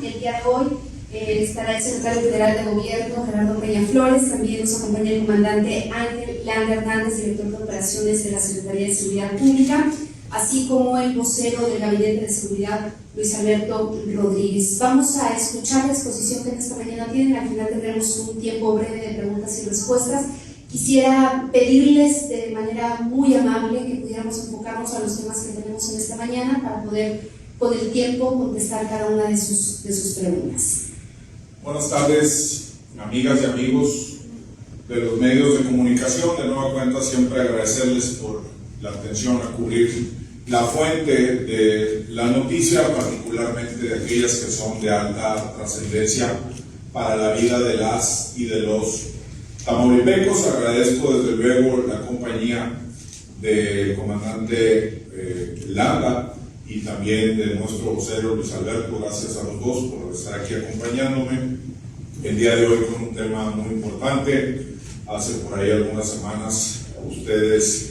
mesa. El día de hoy estará el secretario federal de Gobierno, Gerardo Peña Flores. También nos acompaña el comandante Ángel Landa Hernández, director de operaciones de la Secretaría de Seguridad Pública, así como el vocero del Gabinete de Seguridad, Luis Alberto Rodríguez. Vamos a escuchar la exposición que en esta mañana tienen. Al final tendremos un tiempo breve de preguntas y respuestas. Quisiera pedirles de manera muy amable que pudiéramos enfocarnos a los temas que tenemos en esta mañana para poder, con el tiempo, contestar cada una de sus preguntas. Buenas tardes, amigas y amigos de los medios de comunicación. De nueva cuenta, siempre agradecerles por la atención a cubrir la fuente de la noticia, particularmente de aquellas que son de alta trascendencia para la vida de las y de los tamaulipecos. Agradezco desde luego la compañía del comandante Landa y también de nuestro vocero Luis Alberto. Gracias a los dos por estar aquí acompañándome el día de hoy con un tema muy importante. Hace por ahí algunas semanas ustedes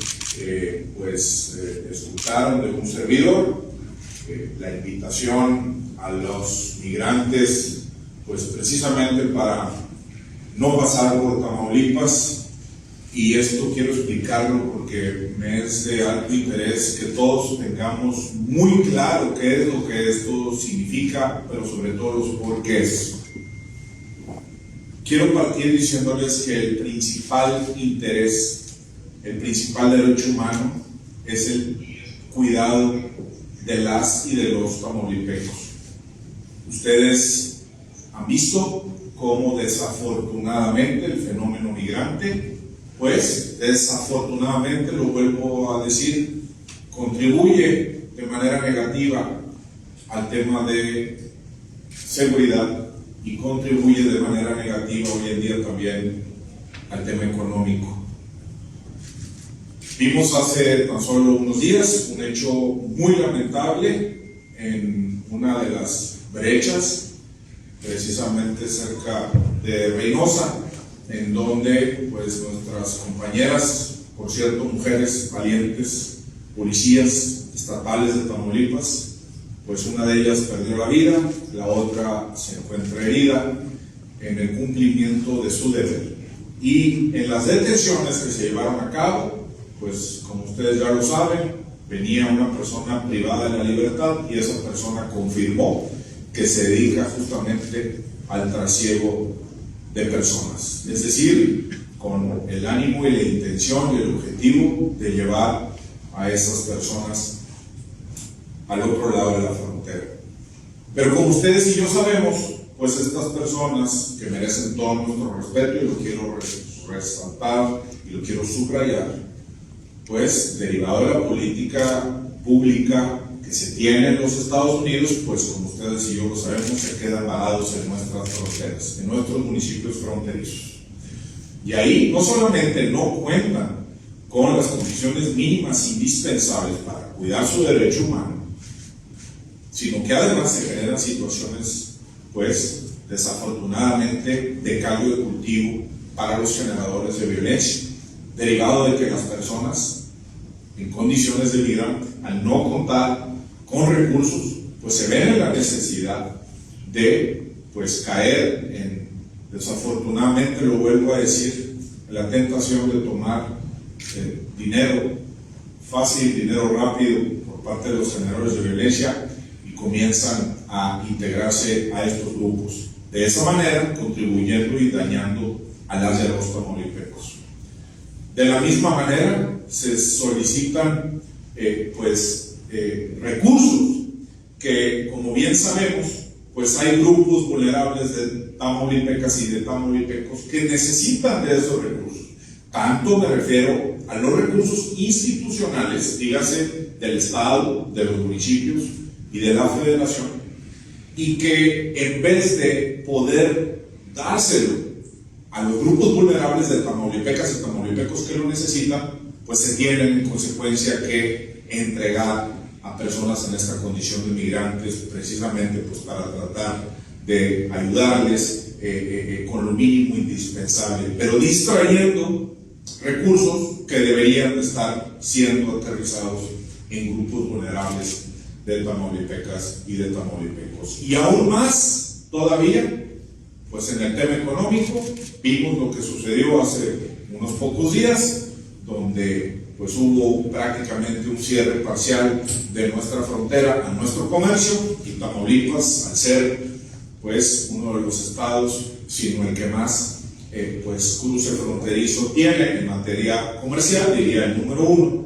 escucharon de un servidor la invitación a los migrantes, pues precisamente para no pasar por Tamaulipas, y esto quiero explicarlo porque me es de alto interés que todos tengamos muy claro qué es lo que esto significa, pero sobre todo los porqués. Quiero partir diciéndoles que el principal interés, el principal derecho humano es el cuidado de las y de los tamaulipecos. Ustedes han visto cómo desafortunadamente el fenómeno migrante, pues desafortunadamente, lo vuelvo a decir, contribuye de manera negativa al tema de seguridad y contribuye de manera negativa hoy en día también al tema económico. Vimos hace tan solo unos días un hecho muy lamentable en una de las brechas, precisamente cerca de Reynosa, en donde pues nuestras compañeras, por cierto, mujeres valientes, policías estatales de Tamaulipas, pues una de ellas perdió la vida, la otra se encuentra herida en el cumplimiento de su deber. Y en las detenciones que se llevaron a cabo, pues como ustedes ya lo saben, venía una persona privada de la libertad y esa persona confirmó que se dedica justamente al trasiego de personas, es decir, con el ánimo y la intención y el objetivo de llevar a esas personas al otro lado de la frontera. Pero como ustedes y yo sabemos, pues estas personas que merecen todo nuestro respeto, y lo quiero resaltar y lo quiero subrayar, pues derivado de la política pública que se tiene en los Estados Unidos, pues como ustedes y yo lo sabemos, se quedan varados en nuestras fronteras, en nuestros municipios fronterizos. Y ahí no solamente no cuentan con las condiciones mínimas indispensables para cuidar su derecho humano, sino que además se generan situaciones, pues desafortunadamente, de caldo de cultivo para los generadores de violencia, derivado de que las personas en condiciones de migrante, al no contar con recursos, pues se ven en la necesidad de pues caer en, desafortunadamente lo vuelvo a decir, en la tentación de tomar dinero fácil, dinero rápido por parte de los generadores de violencia, y comienzan a integrarse a estos grupos, de esa manera contribuyendo y dañando a las y a los tamaulipecos. De la misma manera se solicitan recursos que, como bien sabemos, pues hay grupos vulnerables de tamaulipecas y de tamaulipecos que necesitan de esos recursos. Tanto me refiero a los recursos institucionales, dígase del Estado, de los municipios y de la Federación, y que en vez de poder dárselo a los grupos vulnerables de tamaulipecas y tamaulipecos que lo necesitan, pues se tienen en consecuencia que entregar a personas en esta condición de migrantes, precisamente pues para tratar de ayudarles con lo mínimo indispensable, pero distrayendo recursos que deberían estar siendo aterrizados en grupos vulnerables de tamaulipecas y de tamaulipecos. Y aún más todavía, pues en el tema económico, vimos lo que sucedió hace unos pocos días, donde pues hubo prácticamente un cierre parcial de nuestra frontera a nuestro comercio, y Tamaulipas, al ser pues uno de los estados, sino el que más pues cruce fronterizo tiene en materia comercial, diría el número 1,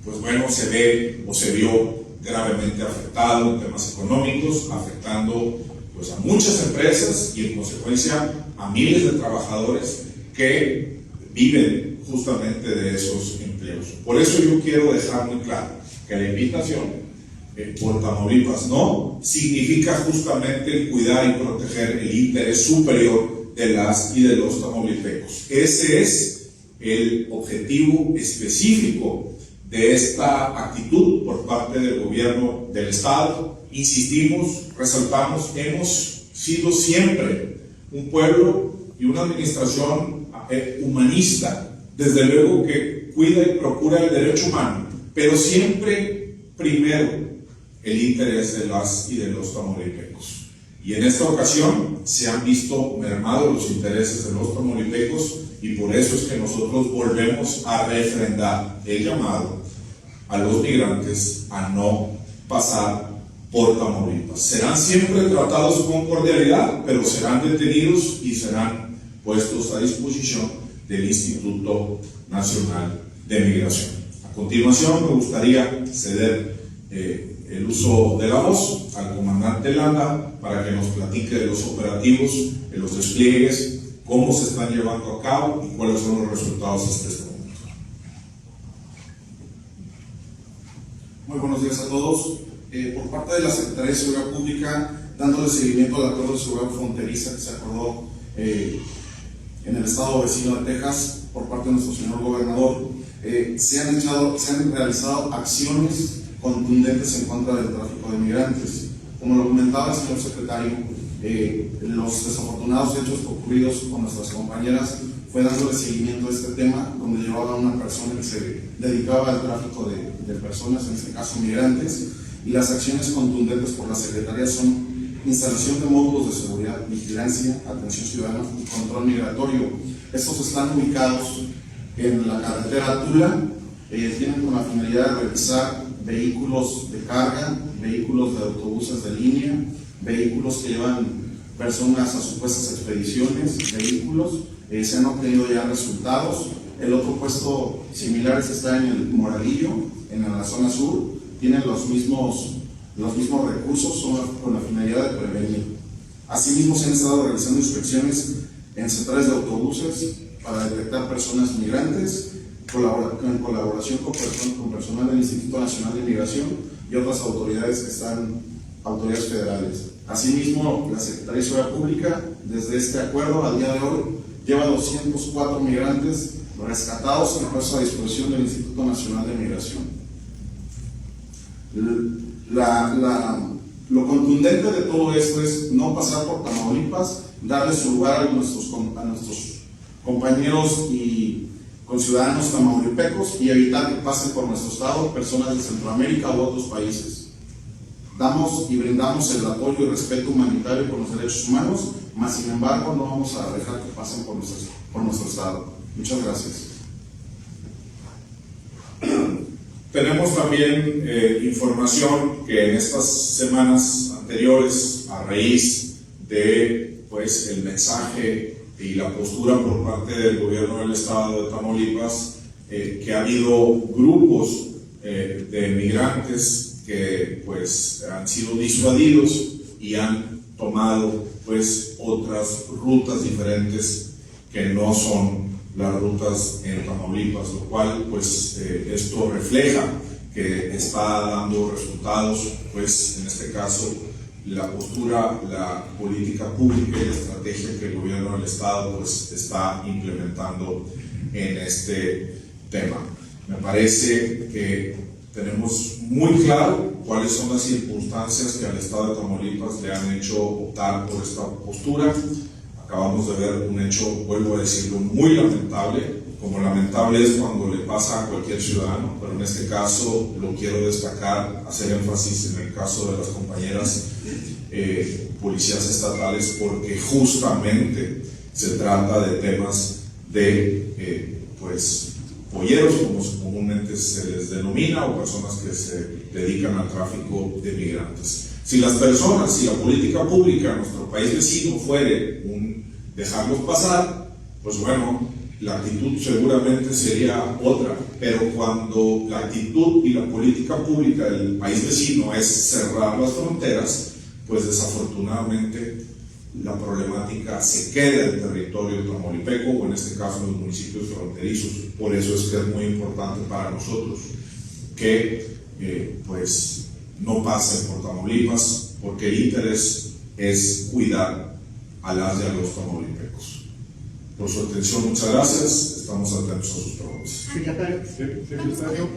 pues bueno, se ve o se vio gravemente afectado en temas económicos, afectando pues a muchas empresas y en consecuencia a miles de trabajadores que viven justamente de esos empleos. Por eso yo quiero dejar muy claro que la invitación por Tamaulipas no significa justamente el cuidar y proteger el interés superior de las y de los tamaulipecos. Ese es el objetivo específico de esta actitud por parte del gobierno del Estado. Insistimos, resaltamos, hemos sido siempre un pueblo y una administración humanista, desde luego que cuida y procura el derecho humano, pero siempre primero el interés de las y de los tamaulipecos. Y en esta ocasión se han visto mermados los intereses de los tamaulipecos, y por eso es que nosotros volvemos a refrendar el llamado a los migrantes a no pasar por Tamaulipas. Serán siempre tratados con cordialidad, pero serán detenidos y serán puestos a disposición del Instituto Nacional de Migración. A continuación me gustaría ceder el uso de la voz al comandante Landa para que nos platique de los operativos, de los despliegues, cómo se están llevando a cabo y cuáles son los resultados hasta este momento. Muy buenos días a todos. Por parte de la Secretaría de Seguridad Pública, dándole seguimiento al acuerdo de seguridad fronteriza que se acordó en el estado vecino de Texas por parte de nuestro señor gobernador, se han realizado acciones contundentes en contra del tráfico de migrantes. Como lo comentaba el señor secretario, los desafortunados hechos ocurridos con nuestras compañeras fue dándole seguimiento a este tema, donde llevaba una persona que se dedicaba al tráfico de personas, en este caso migrantes, y las acciones contundentes por la Secretaría son instalación de módulos de seguridad, vigilancia, atención ciudadana y control migratorio. Estos están ubicados en la carretera Tula, tienen con la finalidad de revisar vehículos de carga, vehículos de autobuses de línea, vehículos que llevan personas a supuestas expediciones, vehículos, se han obtenido ya resultados. El otro puesto similar está en el Moralillo, en la zona sur, tienen los mismos recursos, son con la finalidad de prevenir. Asimismo se han estado realizando inspecciones en centrales de autobuses para detectar personas migrantes, en colaboración con personal del Instituto Nacional de Migración y otras autoridades autoridades federales. Asimismo, la Secretaría de Seguridad Pública, desde este acuerdo al día de hoy, lleva 204 migrantes rescatados y puestos a disposición del Instituto Nacional de Migración. Lo contundente de todo esto es no pasar por Tamaulipas, darle su lugar a nuestros compañeros y conciudadanos tamaulipecos y evitar que pasen por nuestro estado personas de Centroamérica u otros países. Damos y brindamos el apoyo y respeto humanitario por los derechos humanos, mas sin embargo no vamos a dejar que pasen por nuestro estado. Muchas gracias. Tenemos también información que en estas semanas anteriores, a raíz de pues, el mensaje y la postura por parte del gobierno del estado de Tamaulipas, que ha habido grupos de migrantes que pues, han sido disuadidos y han tomado pues, otras rutas diferentes que no son las rutas en Tamaulipas, lo cual pues esto refleja que está dando resultados, pues en este caso la postura, la política pública y la estrategia que el gobierno del estado pues está implementando en este tema. Me parece que tenemos muy claro cuáles son las circunstancias que al estado de Tamaulipas le han hecho optar por esta postura. Acabamos de ver un hecho, vuelvo a decirlo, muy lamentable, como lamentable es cuando le pasa a cualquier ciudadano, pero en este caso lo quiero destacar, hacer énfasis en el caso de las compañeras policías estatales, porque justamente se trata de temas de pues polleros, como comúnmente se les denomina, o personas que se dedican al tráfico de migrantes. Si las personas, si la política pública en nuestro país vecino fuere un dejarlos pasar, pues bueno, la actitud seguramente sería otra, pero cuando la actitud y la política pública del país vecino es cerrar las fronteras, pues desafortunadamente la problemática se queda en el territorio tamaulipeco, o en este caso en los municipios fronterizos. Por eso es que es muy importante para nosotros que pues no pasen por Tamaulipas, porque el interés es cuidar a las y a los tamaulipecos. Por su atención, muchas gracias. Estamos atentos a sus preguntas. Secretario,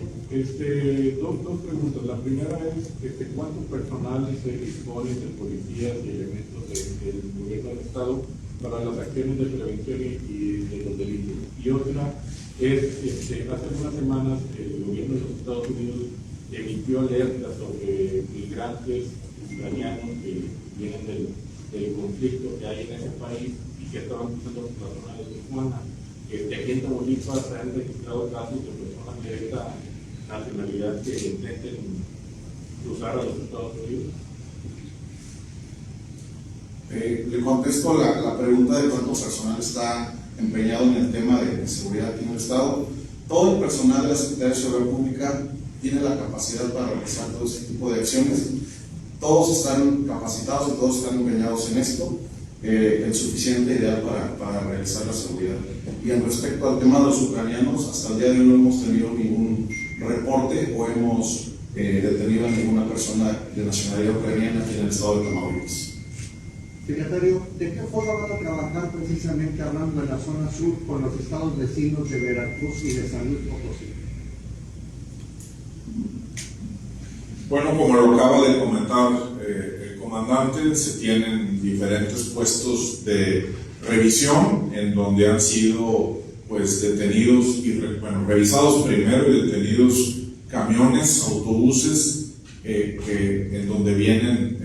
dos preguntas. La primera es, ¿cuántos personales se disponen de policías y elementos del gobierno del Estado para las acciones de prevención y de los delitos? Y otra es, hace unas semanas el gobierno de los Estados Unidos emitió alerta sobre migrantes ucranianos que vienen del conflicto que hay en ese país y que estaban cruzando por la zona de Tijuana. Aquí en Tamaulipas se han registrado casos de personas de esta nacionalidad que intenten cruzar a los Estados Unidos. Le contesto la pregunta de cuánto personal está empeñado en el tema de seguridad aquí en el Estado. Todo el personal de la Secretaría de Seguridad Pública tiene la capacidad para realizar todo ese tipo de acciones. Todos están capacitados y todos están empeñados en esto, el suficiente ideal para realizar la seguridad. Y en respecto al tema de los ucranianos, hasta el día de hoy no hemos tenido ningún reporte o hemos detenido a ninguna persona de nacionalidad ucraniana aquí en el estado de Tamaulipas. Secretario, ¿de qué forma van a trabajar precisamente hablando de la zona sur con los estados vecinos de Veracruz y de San Luis Potosí? Bueno, como lo acaba de comentar el comandante, se tienen diferentes puestos de revisión en donde han sido pues detenidos y revisados primero y detenidos camiones, autobuses en donde vienen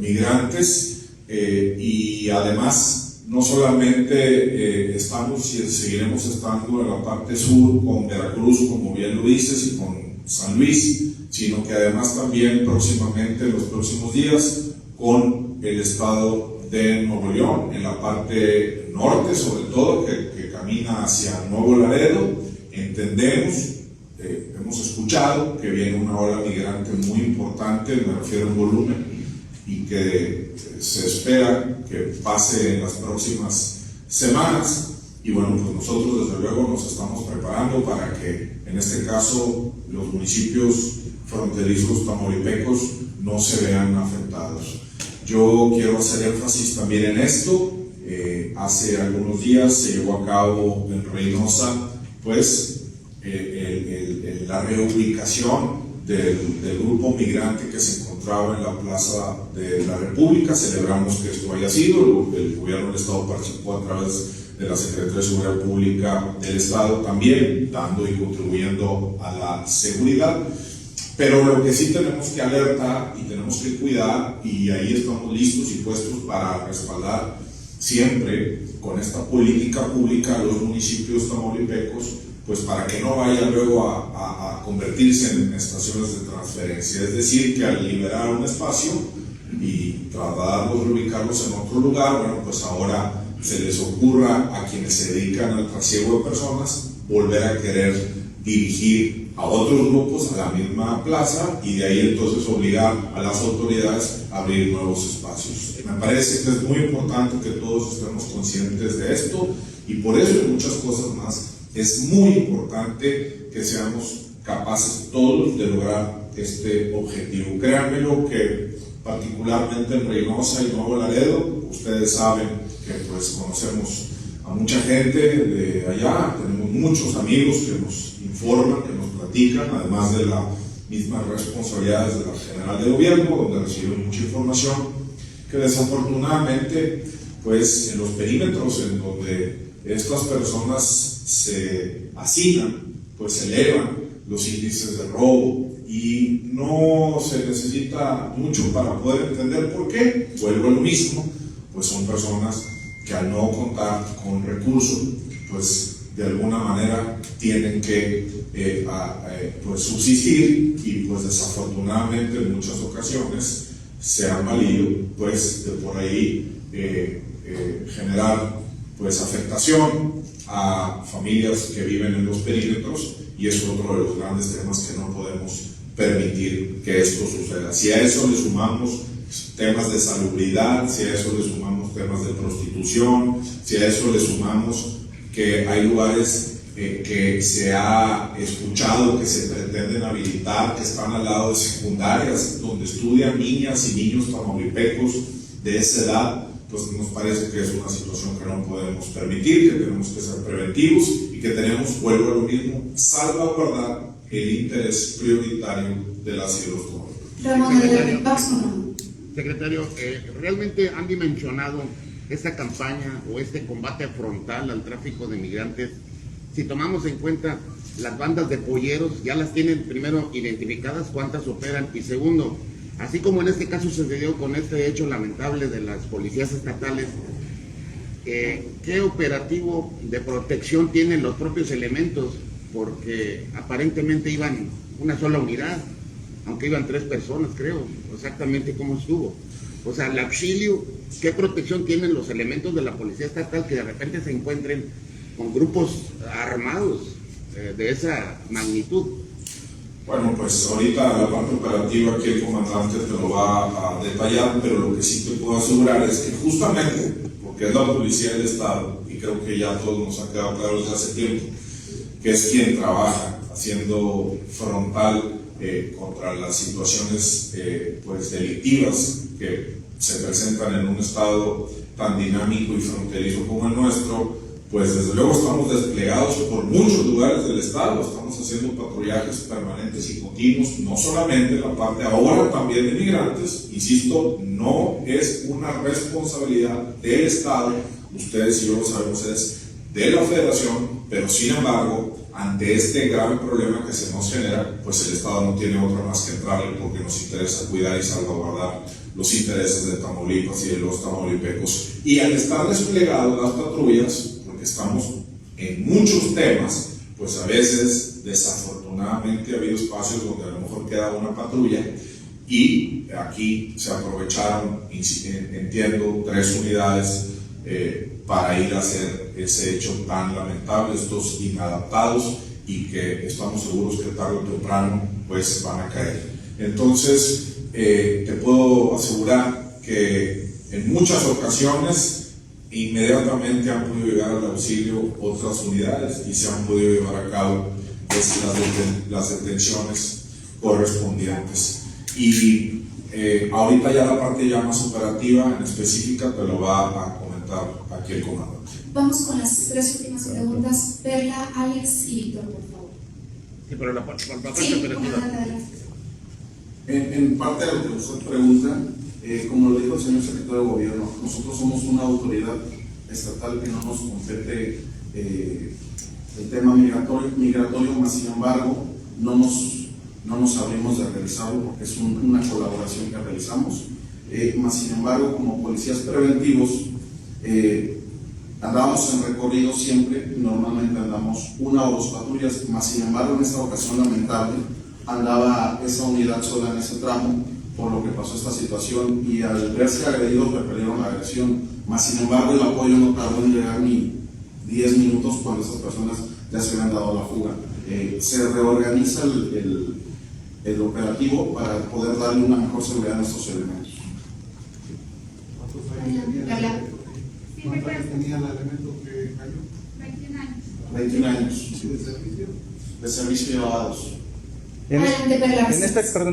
migrantes y además no solamente estamos y seguiremos estando en la parte sur con Veracruz, como bien lo dices, y con San Luis, sino que además también próximamente, en los próximos días, con el estado de Nuevo León, en la parte norte sobre todo, que camina hacia Nuevo Laredo. Entendemos, hemos escuchado que viene una ola migrante muy importante, me refiero en volumen, y que se espera que pase en las próximas semanas. Y bueno, pues nosotros desde luego nos estamos preparando para que en este caso los municipios fronterizos tamaulipecos no se vean afectados. Yo quiero hacer énfasis también en esto. Hace algunos días se llevó a cabo en Reynosa pues la reubicación del grupo migrante que se encontraba en la Plaza de la República. Celebramos que esto haya sido, el gobierno del Estado participó a través de la Secretaría de Seguridad Pública del Estado también, dando y contribuyendo a la seguridad. Pero lo que sí tenemos que alertar y tenemos que cuidar, y ahí estamos listos y puestos para respaldar siempre con esta política pública a los municipios tamaulipecos, pues para que no vaya luego a convertirse en estaciones de transferencia. Es decir, que al liberar un espacio y trasladarlos, reubicarlos en otro lugar, bueno, pues ahora se les ocurra a quienes se dedican al trasiego de personas volver a querer dirigir a otros grupos a la misma plaza y de ahí entonces obligar a las autoridades a abrir nuevos espacios. Me parece que es muy importante que todos estemos conscientes de esto y por eso y muchas cosas más es muy importante que seamos capaces todos de lograr este objetivo. Créanmelo que particularmente en Reynosa y Nuevo Laredo, ustedes saben que pues conocemos a mucha gente de allá, tenemos muchos amigos que nos informan, que nos platican, además de las mismas responsabilidades de la General de Gobierno, donde reciben mucha información, que desafortunadamente, pues en los perímetros en donde estas personas se hacinan, pues se elevan los índices de robo, y no se necesita mucho para poder entender por qué. Vuelvo a lo mismo, pues son personas que al no contar con recursos, pues de alguna manera tienen que pues subsistir, y pues desafortunadamente en muchas ocasiones se han valido pues de por ahí generar pues afectación a familias que viven en los perímetros, y es otro de los grandes temas que no podemos permitir que esto suceda. Si a eso le sumamos temas de salubridad, si a eso le sumamos temas de prostitución, si a eso le sumamos que hay lugares que se ha escuchado que se pretenden habilitar, que están al lado de secundarias, donde estudian niñas y niños tamaulipecos de esa edad, pues nos parece que es una situación que no podemos permitir, que tenemos que ser preventivos y que tenemos, vuelvo a lo mismo, salvaguardar el interés prioritario de las y los jóvenes. Secretario, ¿realmente han dimensionado esta campaña o este combate frontal al tráfico de migrantes? Si tomamos en cuenta las bandas de polleros, ya las tienen primero identificadas, cuántas operan, y segundo, así como en este caso sucedió con este hecho lamentable de las policías estatales, ¿qué operativo de protección tienen los propios elementos? Porque aparentemente iban una sola unidad, aunque iban 3 personas, creo, exactamente cómo estuvo. O sea, el auxilio, ¿qué protección tienen los elementos de la policía estatal que de repente se encuentren con grupos armados de esa magnitud? Bueno, pues ahorita la parte operativa aquí el comandante te lo va a detallar, pero lo que sí te puedo asegurar es que justamente, porque es la policía del Estado, y creo que ya todos nos ha quedado claro desde hace tiempo, que es quien trabaja haciendo frontal contra las situaciones pues delictivas que se presentan en un estado tan dinámico y fronterizo como el nuestro, pues desde luego estamos desplegados por muchos lugares del estado, estamos haciendo patrullajes permanentes y continuos, no solamente en la parte ahora también de migrantes, insisto, no es una responsabilidad del estado, ustedes y yo lo sabemos, es de la federación, pero sin embargo, ante este grave problema que se nos genera, pues el Estado no tiene otra más que entrarle, porque nos interesa cuidar y salvaguardar los intereses de Tamaulipas y de los tamaulipecos. Y al estar desplegadas las patrullas, porque estamos en muchos temas, pues a veces desafortunadamente ha habido espacios donde a lo mejor queda una patrulla, y aquí se aprovecharon, entiendo, 3 unidades para ir a hacer ese hecho tan lamentable, estos inadaptados, y que estamos seguros que tarde o temprano pues van a caer. Entonces te puedo asegurar que en muchas ocasiones inmediatamente han podido llegar al auxilio otras unidades y se han podido llevar a cabo pues, las detenciones correspondientes. Y ahorita ya la parte ya más operativa en específica te lo va a comentar aquí el comandante. Vamos con las 3 últimas preguntas. Perla, Alex y Víctor, por favor. Sí, pero la parte Sí, operativa. comandante, adelante. En parte de lo que usted pregunta, como lo dijo el señor secretario de Gobierno, nosotros somos una autoridad estatal que no nos compete el tema migratorio, más sin embargo, no nos abrimos de realizarlo porque es una colaboración que realizamos. Más sin embargo, como policías preventivos, andamos en recorrido siempre, normalmente andamos 1 o 2 patrullas, más sin embargo en esta ocasión lamentable andaba esa unidad sola en ese tramo por lo que pasó esta situación, y al verse agredidos repelieron la agresión, más sin embargo el apoyo no tardó en llegar ni 10 minutos cuando esas personas ya se habían dado la fuga. Se reorganiza el operativo para poder darle una mejor seguridad a estos elementos. ¿Cuántos años tenía el elemento que cayó? 21 años. 21 años ¿Y de servicio? de servicio llevados. Adelante, Perla.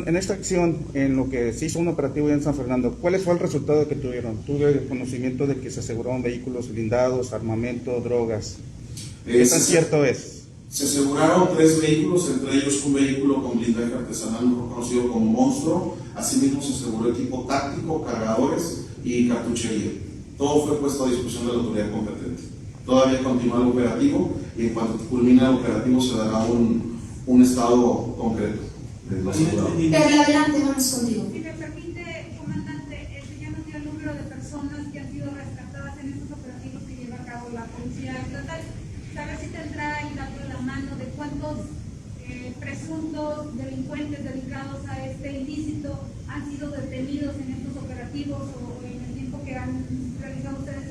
En esta acción, en lo que se hizo un operativo en San Fernando, ¿cuál fue el resultado que tuvieron? Tuve conocimiento de que se aseguraron vehículos blindados, armamento, drogas. ¿Qué tan cierto es? Se aseguraron 3 vehículos, entre ellos un vehículo con blindaje artesanal mejor conocido como Monstruo. Asimismo se aseguró equipo táctico, cargadores y cartuchería. Todo fue puesto a disposición de la autoridad competente. Todavía continúa el operativo. y en cuanto culmine el operativo se dará un estado concreto del asegurado. Pero adelante, vamos contigo. Si me permite, comandante, ya nos dio el número de personas que han sido rescatadas en estos operativos que lleva a cabo la Policía Estatal. ¿Sabe si tendrá el dato en la mano de cuántos presuntos delincuentes dedicados a este ilícito han sido detenidos en estos operativos o en el tiempo que han realizado ustedes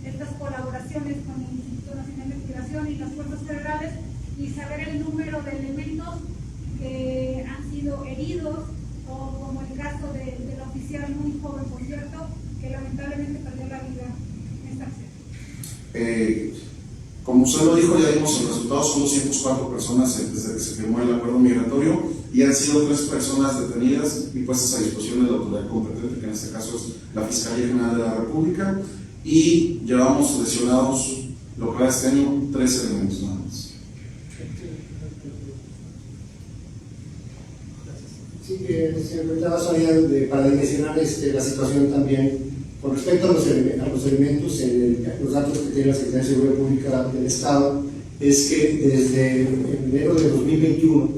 estas colaboraciones con el Instituto Nacional de Investigación y las fuerzas federales, y saber el número de elementos que han sido heridos, o como el caso de la oficial muy joven, por cierto, que lamentablemente perdió la vida en esta acción? Como usted lo dijo, ya vimos el resultado, son 204 personas desde que se firmó el acuerdo migratorio y han sido 3 personas detenidas y puestas a disposición de la autoridad competente, que en este caso es la Fiscalía General de la República, y llevamos lesionados lo que va este año 3 elementos nada más. Sí, señor Sonia, para dimensionar la situación también, con respecto a los elementos, los datos que tiene la Secretaría de Seguridad Pública del Estado, es que desde enero de 2021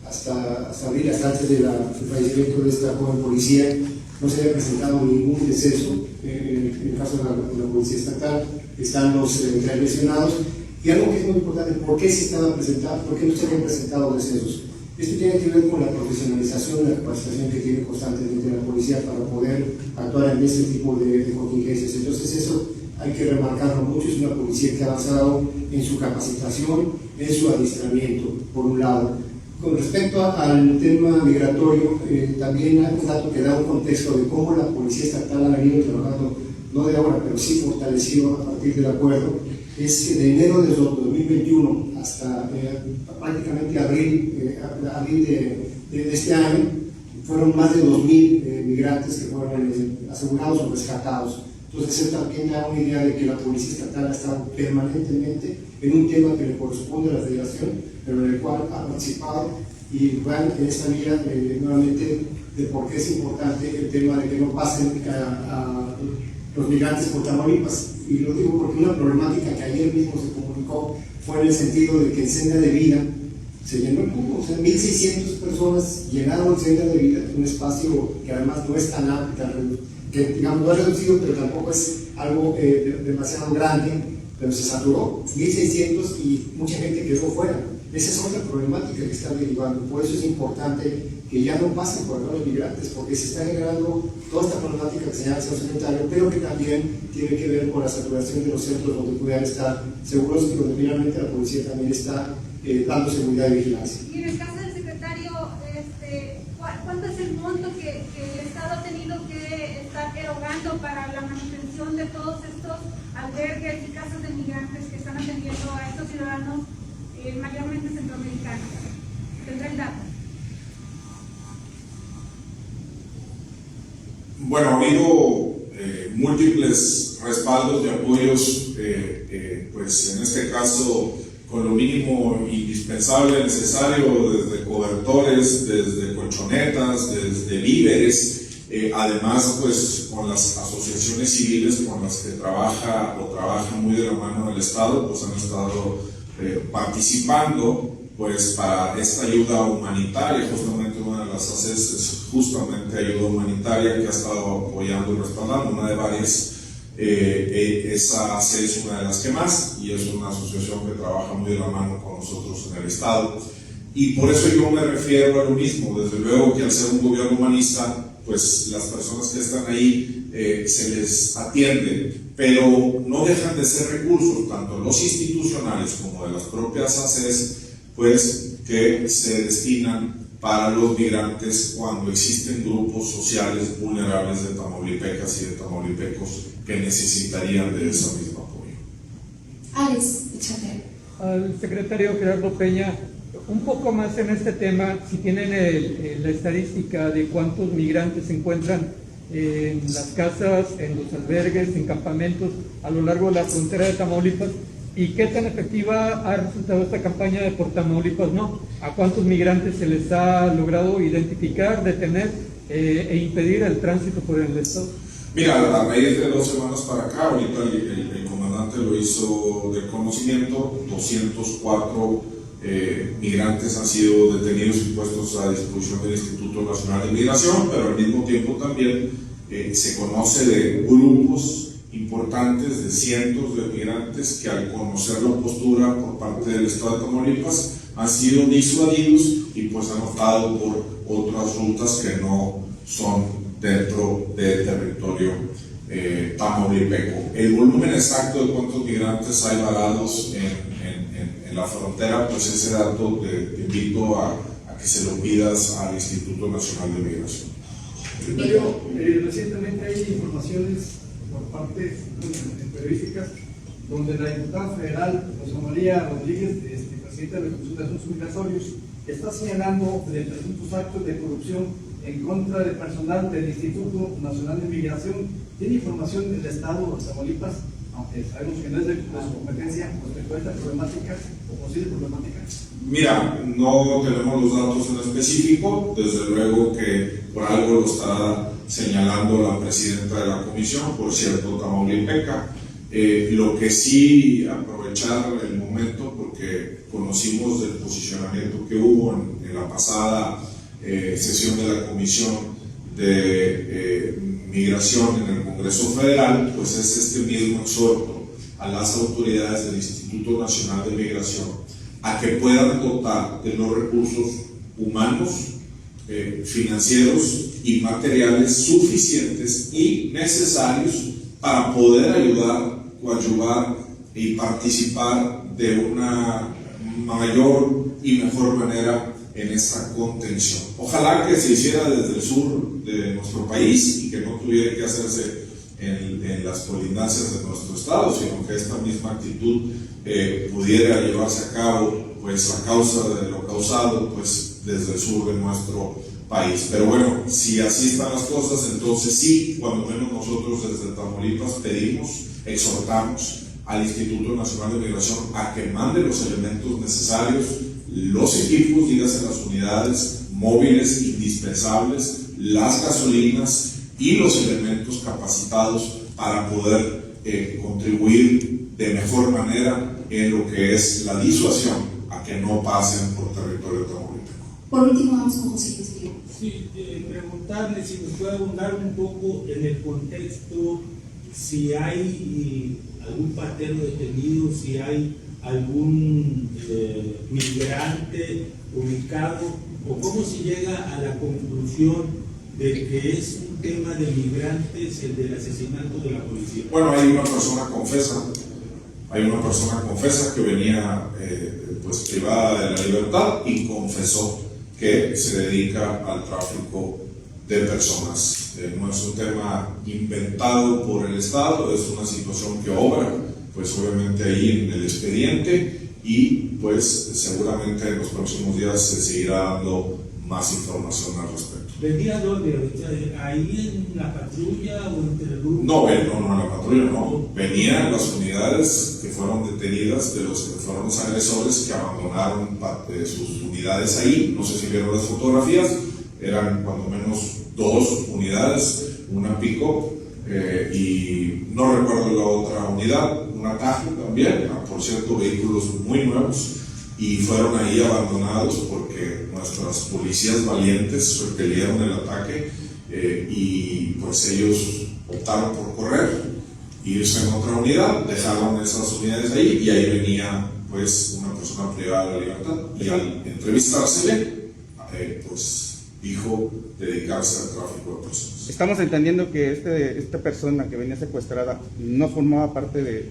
hasta abril, hasta antes del fallecimiento de esta joven policía, no se había presentado ningún deceso. En el caso de la Policía Estatal están los 3 lesionados. Y algo que es muy importante, ¿por qué se estaban presentando? ¿Por qué no se habían presentado decesos? Esto tiene que ver con la profesionalización, la capacitación que tiene constantemente la policía para poder actuar en este tipo de contingencias. Entonces eso hay que remarcarlo mucho, es una policía que ha avanzado en su capacitación, en su adiestramiento, por un lado. Con respecto al tema migratorio, también hay un dato que da un contexto de cómo la Policía Estatal ha venido trabajando, no de ahora, pero sí fortalecido a partir del acuerdo. Es que de enero de 2021 hasta prácticamente abril de este año, fueron más de 2.000 migrantes que fueron asegurados o rescatados. Entonces, eso también da una idea de que la Policía Estatal ha estado permanentemente en un tema que le corresponde a la Federación, pero en el cual ha participado y van en esta vía nuevamente de por qué es importante el tema de que no pasen a los migrantes por Tamaulipas. Y lo digo porque una problemática que ayer mismo se comunicó fue en el sentido de que en Senda de Vida se llenó el cubo, o sea, 1.600 personas llenaron Senda de Vida, un espacio que además no es tan amplio, que digamos no es reducido, pero tampoco es algo demasiado grande, pero se saturó, 1.600 y mucha gente quedó fuera. Esa es otra problemática que está derivando, por eso es importante que ya no pasen por los migrantes, porque se está generando toda esta problemática que señala el señor secretario, pero que también tiene que ver con la saturación de los centros donde pudieran estar seguros y donde finalmente la policía también está dando seguridad y vigilancia. Y en el caso del secretario, ¿cuánto es el monto que el Estado ha tenido que estar erogando para la manutención de todos estos albergues y casas de migrantes que están atendiendo a estos ciudadanos mayormente centroamericanos? ¿Tendrá el dato? Bueno, ha habido múltiples respaldos y apoyos, pues en este caso con lo mínimo indispensable, necesario, desde cobertores, desde colchonetas, desde víveres, además pues con las asociaciones civiles con las que trabajan muy de la mano del Estado, pues han estado participando pues para esta ayuda humanitaria. Justamente una de las ACES es justamente ayuda humanitaria que ha estado apoyando y respaldando, una de varias. Esa ACE es una de las que más, y es una asociación que trabaja muy de la mano con nosotros en el Estado, y por eso yo me refiero a lo mismo. Desde luego que al ser un gobierno humanista, pues las personas que están ahí se les atiende, pero no dejan de ser recursos, tanto los institucionales como de las propias ACES, pues que se destinan para los migrantes cuando existen grupos sociales vulnerables de tamaulipecas y de tamaulipecos que necesitarían de ese mismo apoyo. Alex, échate. Al secretario Gerardo Peña, un poco más en este tema, si tienen la estadística de cuántos migrantes se encuentran en las casas, en los albergues, en campamentos a lo largo de la frontera de Tamaulipas, y qué tan efectiva ha resultado esta campaña de por Tamaulipas no, a cuántos migrantes se les ha logrado identificar, detener e impedir el tránsito por el Estado. Mira, a raíz de 2 semanas para acá, ahorita el comandante lo hizo de conocimiento, 204 migrantes han sido detenidos y puestos a disposición del Instituto Nacional de Migración, pero al mismo tiempo también se conoce de grupos importantes, de cientos de migrantes que al conocer la postura por parte del Estado de Tamaulipas han sido disuadidos y pues han optado por otras rutas que no son dentro del territorio tamaulipeco. El volumen exacto de cuántos migrantes hay varados en la frontera, pues ese dato te invito a que se lo pidas al Instituto Nacional de Migración. Secretario, recientemente hay informaciones por parte periodísticas donde la diputada federal Rosa María Rodríguez, presidenta de la Comisión de Asuntos Migratorios, está señalando de presuntos actos de corrupción en contra del personal del Instituto Nacional de Migración. ¿Tiene información del Estado de Tamaulipas, aunque sabemos que no es de su competencia, respecto a esta problemática o posible problemática? Mira, no tenemos los datos en específico, desde luego que por algo lo estará señalando la presidenta de la comisión, por cierto, tamaulipeca. Lo que sí, aprovechar el momento, porque conocimos del posicionamiento que hubo en la pasada sesión de la Comisión de Migración en el Congreso Federal, pues es este mismo exhorto a las autoridades del Instituto Nacional de Migración a que puedan dotar de los recursos humanos, financieros y materiales suficientes y necesarios para poder ayudar, coadyuvar y participar de una mayor y mejor manera en esta contención. Ojalá que se hiciera desde el sur de nuestro país y que no tuviera que hacerse en las colindancias de nuestro estado, sino que esta misma actitud pudiera llevarse a cabo, pues a causa de lo causado, pues desde el sur de nuestro país. Pero bueno, si así están las cosas, entonces sí, cuando menos nosotros desde Tamaulipas pedimos, exhortamos al Instituto Nacional de Migración a que mande los elementos necesarios, los equipos, dígase las unidades móviles indispensables, las gasolinas y los elementos capacitados para poder contribuir de mejor manera en lo que es la disuasión a que no pasen por territorio tamaulipeco. Por último, vamos con José Luis. Sí, preguntarle si nos puede abundar un poco en el contexto, si hay algún partero detenido, si hay algún migrante ubicado, o cómo se llega a la conclusión de que es un tema de migrantes el del asesinato de la policía. Bueno, hay una persona confesa que venía pues privada de la libertad y confesó que se dedica al tráfico de personas. No es un tema inventado por el Estado, es una situación que obra pues obviamente ahí en el expediente y pues seguramente en los próximos días se seguirá dando más información al respecto. ¿Venía dónde? ¿Ahí en la patrulla o entre el grupo? No, en la patrulla no. Venían las unidades que fueron detenidas de los que fueron los agresores que abandonaron parte de sus unidades ahí. No sé si vieron las fotografías, eran cuando menos 2 unidades, una pick-up y no recuerdo la otra unidad, un ataque también, por cierto, vehículos muy nuevos, y fueron ahí abandonados porque nuestras policías valientes repelieron el ataque y pues ellos optaron por correr, irse en otra unidad, dejaron esas unidades ahí y ahí venía pues una persona privada de la libertad y al entrevistársele pues dijo dedicarse al tráfico de personas. Estamos entendiendo que esta persona que venía secuestrada no formaba parte de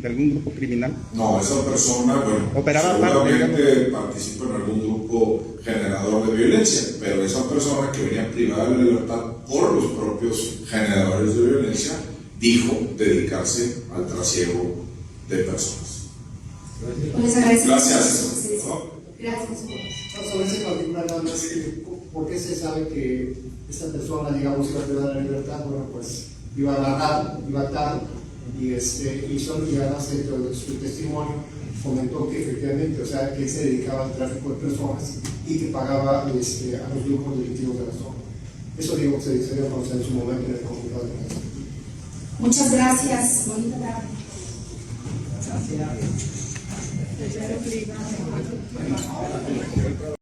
algún grupo criminal. No, esa persona, bueno, operaba seguramente participa en algún grupo generador de violencia, pero esa persona que venía privada de la libertad por los propios generadores de violencia dijo dedicarse al trasiego de personas. Les agradezco. Gracias. Gracias. Sobre ese particular, nada más, ¿por qué se sabe que esta persona, digamos, iba a privada de la libertad? Bueno, pues iba agarrado, iba atado, y además dentro de su testimonio comentó que efectivamente, o sea, que se dedicaba al tráfico de personas y que pagaba a los grupos delictivos de la zona. Eso digo que se dio a conocer en su momento en el comunicado de prensa. Muchas gracias. Bonita tarde. Gracias.